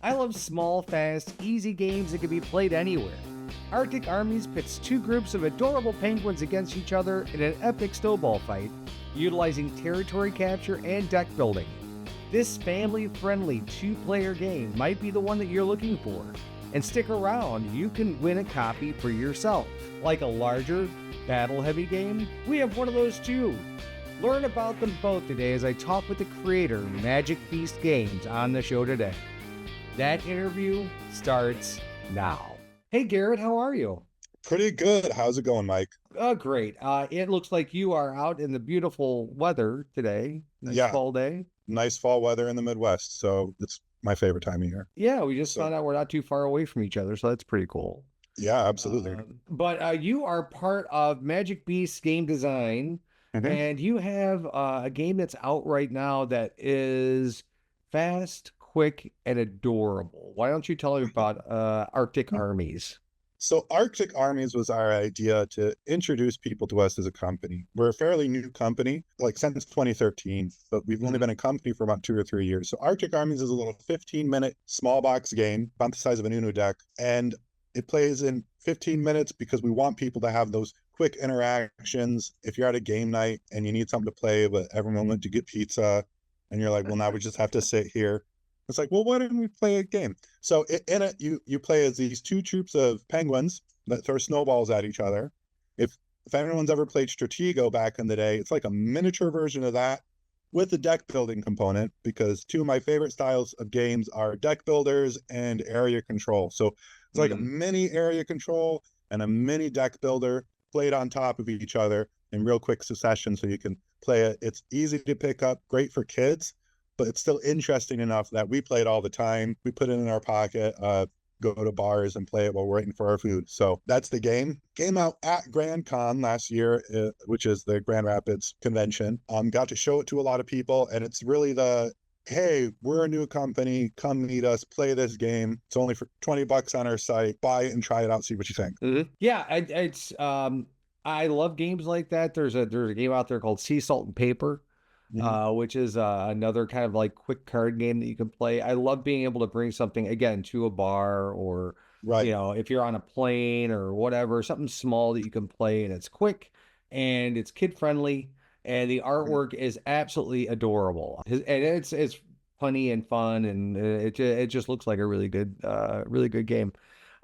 I love small, fast, easy games that can be played anywhere. Arctic Armies pits two groups of adorable penguins against each other in an epic snowball fight, utilizing territory capture and deck building. This family-friendly two-player game might be the one that you're looking for. And stick around, you can win a copy for yourself. Like a larger, battle-heavy game, we have one of those too. Learn about them both today as I talk with the creator, Magic Beast Games, on the show today. That interview starts now. Hey Garrett, how are you? Pretty good. How's it going, Mike? Great. It looks like you are out in the beautiful weather today. Nice Yeah, fall day. nice fall weather in the Midwest, so it's my favorite time of year. Yeah, we just So, found out we're not too far away from each other, so that's pretty cool. yeah, absolutely. But you are part of Magic Beast Game Design, hmm and you have a game that's out right now that is fast, quick, and adorable. Why don't you tell me about Arctic Armies? So, Arctic Armies was our idea to introduce people to us as a company. We're a fairly new company, like since 2013, but we've only Mhm. been a company for about 2 or 3 years. So, Arctic Armies is a little 15-minute small box game, about the size of an Uno deck, and it plays in 15 minutes because we want people to have those quick interactions. If you're at a game night and you need something to play, but everyone went to get pizza, and you're like, well, now we just have to sit here. It's like, well, why didn't we play a game? So in it, you play as these two troops of penguins that throw snowballs at each other. If anyone's ever played Stratego back in the day, it's like a miniature version of that with the deck building component, because two of my favorite styles of games are deck builders and area control. So it's like a Mhm. mini area control and a mini deck builder played on top of each other in real quick succession so you can play it. It's easy to pick up, great for kids, but it's still interesting enough that we play it all the time. We put it in our pocket, go to bars and play it while we're waiting for our food. So that's the game. Came out at Grand Con last year, which is the Grand Rapids convention. Got to show it to a lot of people, and it's really the hey, we're a new company. Come meet us. Play this game. It's only for $20 on our site. Buy it and try it out. See what you think. Yeah, I love games like that. There's a game out there called Sea Salt and Paper, Mhm. which is another kind of like quick card game that you can play. I love being able to bring something again to a bar or Right. if you're on a plane or whatever, something small that you can play and it's quick and it's kid friendly and the Mhm. artwork is absolutely adorable. And it's funny and fun and it just looks like a really good game.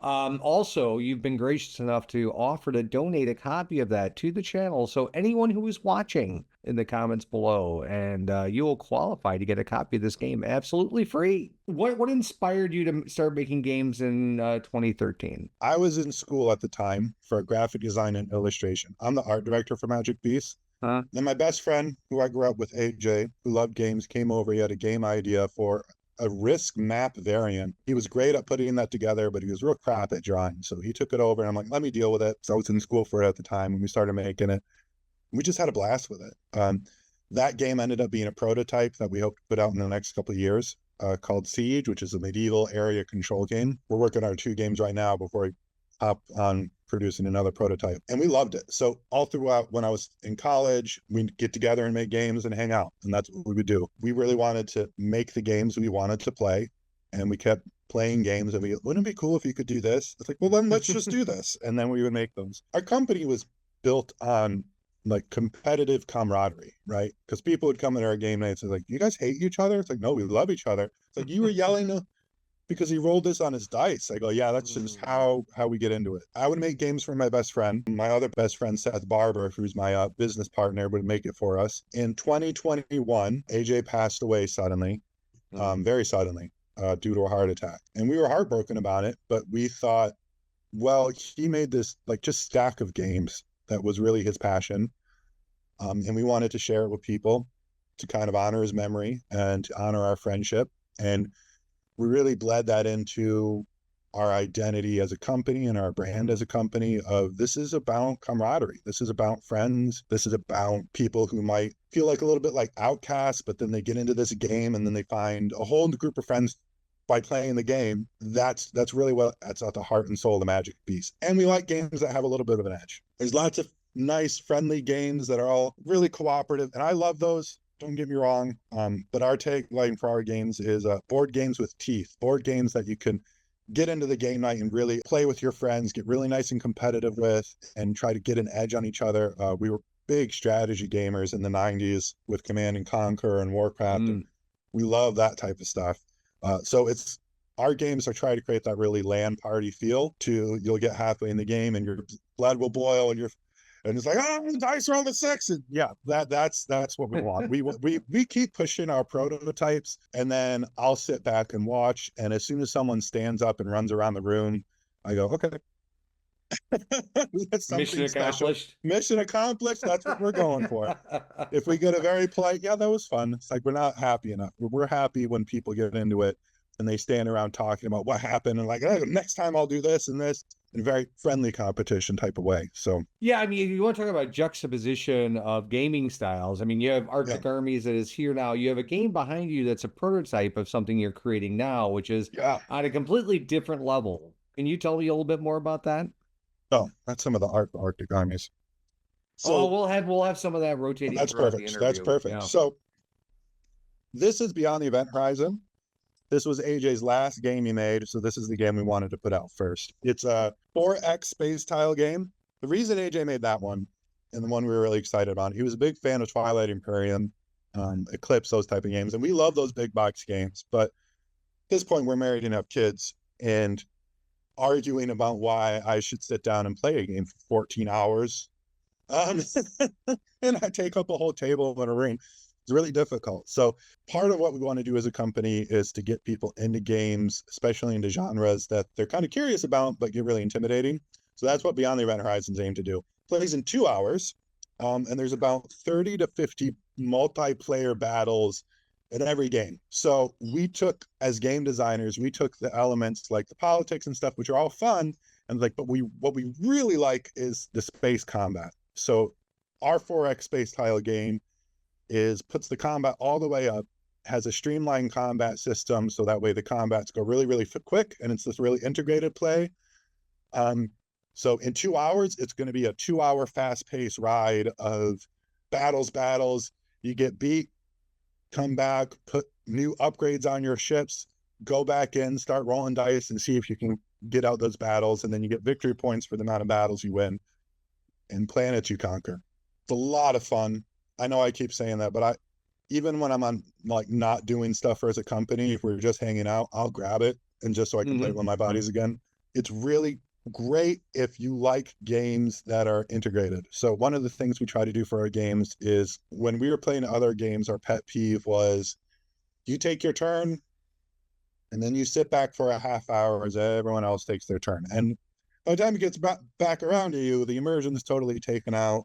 Also, you've been gracious enough to offer to donate a copy of that to the channel. So anyone who is watching in the comments below, and you will qualify to get a copy of this game absolutely free. What inspired you to start making games in 2013? I was in school at the time for graphic design and illustration. I'm the art director for Magic Beast. Huh? Then my best friend, who I grew up with, AJ, who loved games, came over. He had a game idea for a Risk map variant. He was great at putting that together, but he was real crap at drawing. So he took it over, and I'm like, let me deal with it. So I was in school for it at the time when we started making it. We just had a blast with it. That game ended up being a prototype that we hope to put out in the next couple of years, called Siege, which is a medieval area control game. We're working on 2 games right now before we hop on producing another prototype. And we loved it. So all throughout when I was in college, we'd get together and make games and hang out. And that's what we would do. We really wanted to make the games we wanted to play. And we kept playing games and wouldn't it be cool if you could do this? It's like, well, then let's just do this. And then we would make those. Our company was built on like competitive camaraderie, right? Because people would come into our game nights and like, you guys hate each other? It's like, no, we love each other. It's like, you were yelling because he rolled this on his dice. I go, yeah, that's just how we get into it. I would make games for my best friend. My other best friend, Seth Barber, who's my business partner, would make it for us. In 2021, AJ passed away suddenly, very suddenly, due to a heart attack. And we were heartbroken about it, but we thought, well, he made this like just stack of games that was really his passion. And we wanted to share it with people to kind of honor his memory and to honor our friendship. And we really bled that into our identity as a company and our brand as a company of this is about camaraderie. This is about friends. This is about people who might feel like a little bit like outcasts, but then they get into this game and then they find a whole new group of friends by playing the game. That's really that's at the heart and soul of the Magic Beast. And we like games that have a little bit of an edge. There's lots of nice, friendly games that are all really cooperative. And I love those. don't get me wrong. But our tagline for our games is board games with teeth, board games that you can get into the game night and really play with your friends, get really nice and competitive with, and try to get an edge on each other. We were big strategy gamers in the 90s with Command and Conquer and Warcraft, and Mm. we love that type of stuff. So it's our games are trying to create that really LAN party feel to you'll get halfway in the game and your blood will boil and it's like, oh, dice roll the 6. And yeah, that's what we want. We keep pushing our prototypes, and then I'll sit back and watch. And as soon as someone stands up and runs around the room, I go, okay, that's Mission something special. accomplished. Mission accomplished. That's what we're going for. If we get a very polite, yeah, that was fun. It's like we're not happy enough. We're happy when people get into it and they stand around talking about what happened and like, oh, next time I'll do this and this in a very friendly competition type of way. So Yeah, I mean, you want to talk about juxtaposition of gaming styles. I mean, you have yeah, Arctic Armies that is here now. You have a game behind you that's a prototype of something you're creating now, which is yeah. on a completely different level. Can you tell me a little bit more about that? Oh, that's some of the Arctic armies. Oh, So we'll have some of that rotating that's throughout the perfect. That's interview. perfect. Yeah. So this is Beyond the Event Horizon. This was AJ's last game he made, so this is the game we wanted to put out first. It's a 4X space tile game. The reason AJ made that one, and the one we were really excited about, he was a big fan of Twilight Imperium, Eclipse, those type of games, and we love those big box games. But at this point, we're married and have kids, and arguing about why I should sit down and play a game for 14 hours, um, and I take up a whole table and a ring. It's really difficult. So part of what we want to do as a company is to get people into games, especially into genres that they're kind of curious about, but get really intimidating. So that's what Beyond the Event Horizons aim to do. Plays in 2 hours, and there's about 30 to 50 multiplayer battles in every game. So we took, as game designers, we took the elements like the politics and stuff, which are all fun, and like, but what we really like is the space combat. So our 4X space tile game puts the combat all the way up, has a streamlined combat system, so that way the combats go really, really quick, and it's this really integrated play. So in 2 hours, it's going to be a 2 hour fast-paced ride of battles. You get beat, come back, put new upgrades on your ships, go back in, start rolling dice, and see if you can get out those battles, and then you get victory points for the amount of battles you win and planets you conquer. It's a lot of fun. I know I keep saying that, but even when I'm on like not doing stuff for as a company, if we're just hanging out, I'll grab it and just so I can play Hmm. with my buddies again. It's really great if you like games that are integrated. So one of the things we try to do for our games is when we were playing other games, our pet peeve was you take your turn and then you sit back for a half hour as everyone else takes their turn. And by the time it gets back around to you, the immersion is totally taken out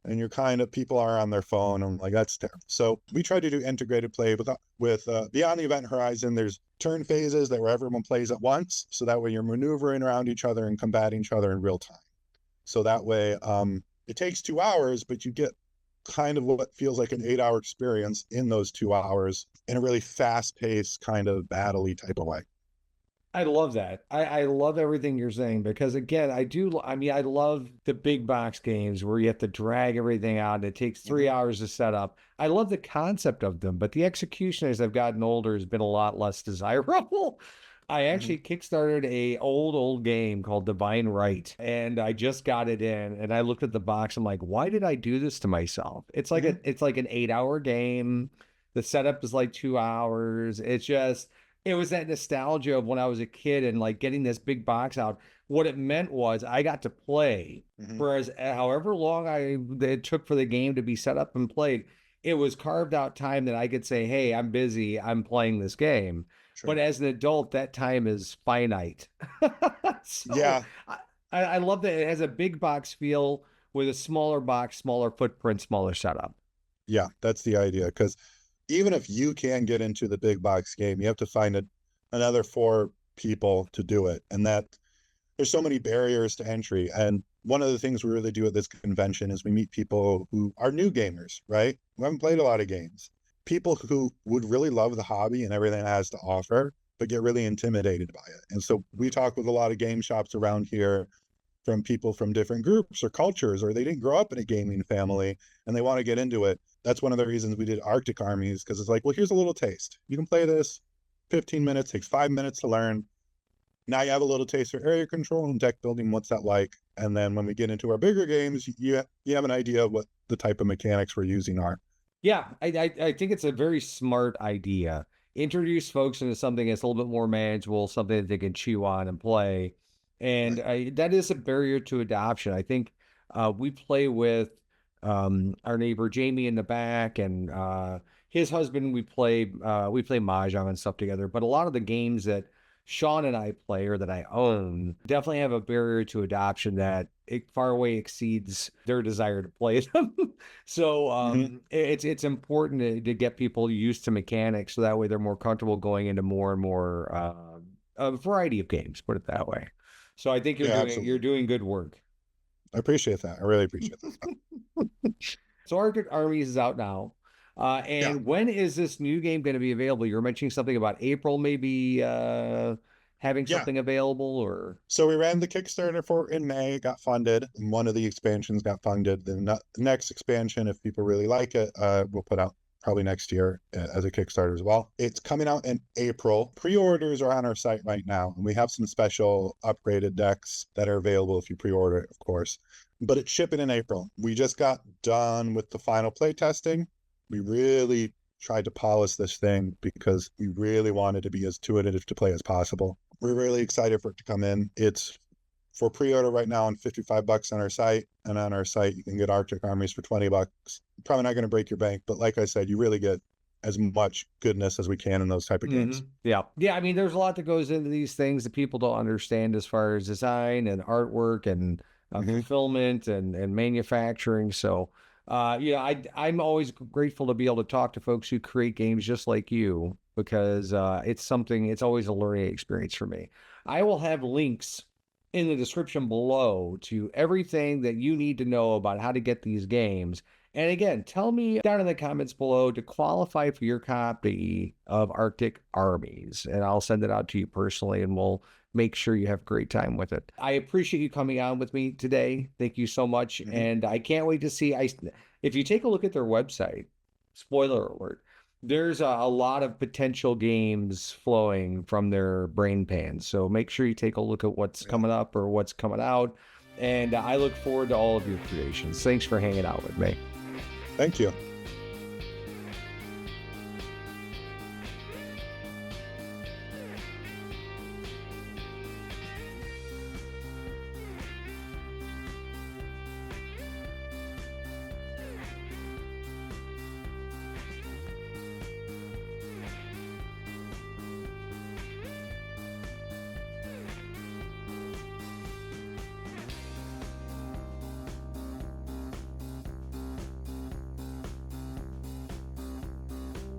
and you're kind of people are on their phone. I'm like, that's terrible. So we try to do integrated play with Beyond the Event Horizon. There's turn phases that where everyone plays at once, so that way you're maneuvering around each other and combating each other in real time. So that way, it takes 2 hours, but you get kind of what feels like an 8 hour experience in those 2 hours in a really fast paced kind of battle-y type of way. I love that. I love everything you're saying because again, I mean, I love the big box games where you have to drag everything out and it takes 3 hours to set up. I love the concept of them, but the execution as I've gotten older has been a lot less desirable. I Mm-hmm. actually kickstarted a old game called Divine Right, and I just got it in, and I looked at the box. I'm like, why did I do this to myself? Mm-hmm. It's like an 8 hour game. The setup is like 2 hours. It was that nostalgia of when I was a kid and like getting this big box out. What it meant was I got to play, Mm-hmm. whereas however long it took for the game to be set up and played, it was carved out time that I could say, "Hey, I'm busy. I'm playing this game." But Sure. as an adult, that time is finite. So Yeah. I love that it has a big box feel with a smaller box, smaller footprint, smaller setup. Yeah. That's the idea. Because even if you can get into the big box game, you have to find another 4 people to do it. And that there's so many barriers to entry. And one of the things we really do at this convention is we meet people who are new gamers, right? Who haven't played a lot of games. People who would really love the hobby and everything it has to offer, but get really intimidated by it. And so we talk with a lot of game shops around here from people from different groups or cultures, or they didn't grow up in a gaming family and they want to get into it. That's one of the reasons we did Arctic Armies, because it's like, well, here's a little taste. You can play this 15 minutes, takes 5 minutes to learn. Now you have a little taste for area control and deck building. What's that like? And then when we get into our bigger games, you have an idea of what the type of mechanics we're using are. Yeah, I think it's a very smart idea. Introduce folks into something that's a little bit more manageable, something that they can chew on and play. And Right. that is a barrier to adoption. I think we play with our neighbor Jamie in the back, and his husband. We play mahjong and stuff together. But a lot of the games that Sean and I play, or that I own, definitely have a barrier to adoption that it far away exceeds their desire to play them. So Hmm. it's important to get people used to mechanics, so that way they're more comfortable going into more and more a variety of games. Put it that way. So I think you're Yeah, doing absolutely. doing good work. I appreciate that. I really appreciate that. So Arctic Armies is out now. Yeah. And when is this new game going to be available? You were mentioning something about April, maybe having Yeah. something available, or So we ran the Kickstarter for in May, got funded, and one of the expansions got funded. The next expansion, if people really like it, we'll put out probably next year as a Kickstarter as well. It's coming out in April. Pre-orders are on our site right now, and we have some special upgraded decks that are available if you pre-order it, of course. But it's shipping in April. We just got done with the final play testing. We really tried to polish this thing because we really wanted to be as intuitive to play as possible. We're really excited for it to come in. It's for pre-order right now on $55 on our site, and on our site you can get Arctic Armies for $20. Probably not going to break your bank, but like I said, you really get as much goodness as we can in those type of games. yeah, yeah. I mean, there's a lot that goes into these things that people don't understand as far as design and artwork and Hmm. fulfillment and manufacturing. So, I'm always grateful to be able to talk to folks who create games just like you, because it's always a learning experience for me. I will have links in the description below to everything that you need to know about how to get these games. And again, tell me down in the comments below to qualify for your copy of Arctic Armies, and I'll send it out to you personally, and we'll make sure you have a great time with it. I appreciate you coming on with me today. Thank you so much. Hmm. And I can't wait to see. If you take a look at their website, spoiler alert, there's a lot of potential games flowing from their brain pan. So make sure you take a look at what's Yeah. coming up or what's coming out. And I look forward to all of your creations. Thanks for hanging out with me. Thank you.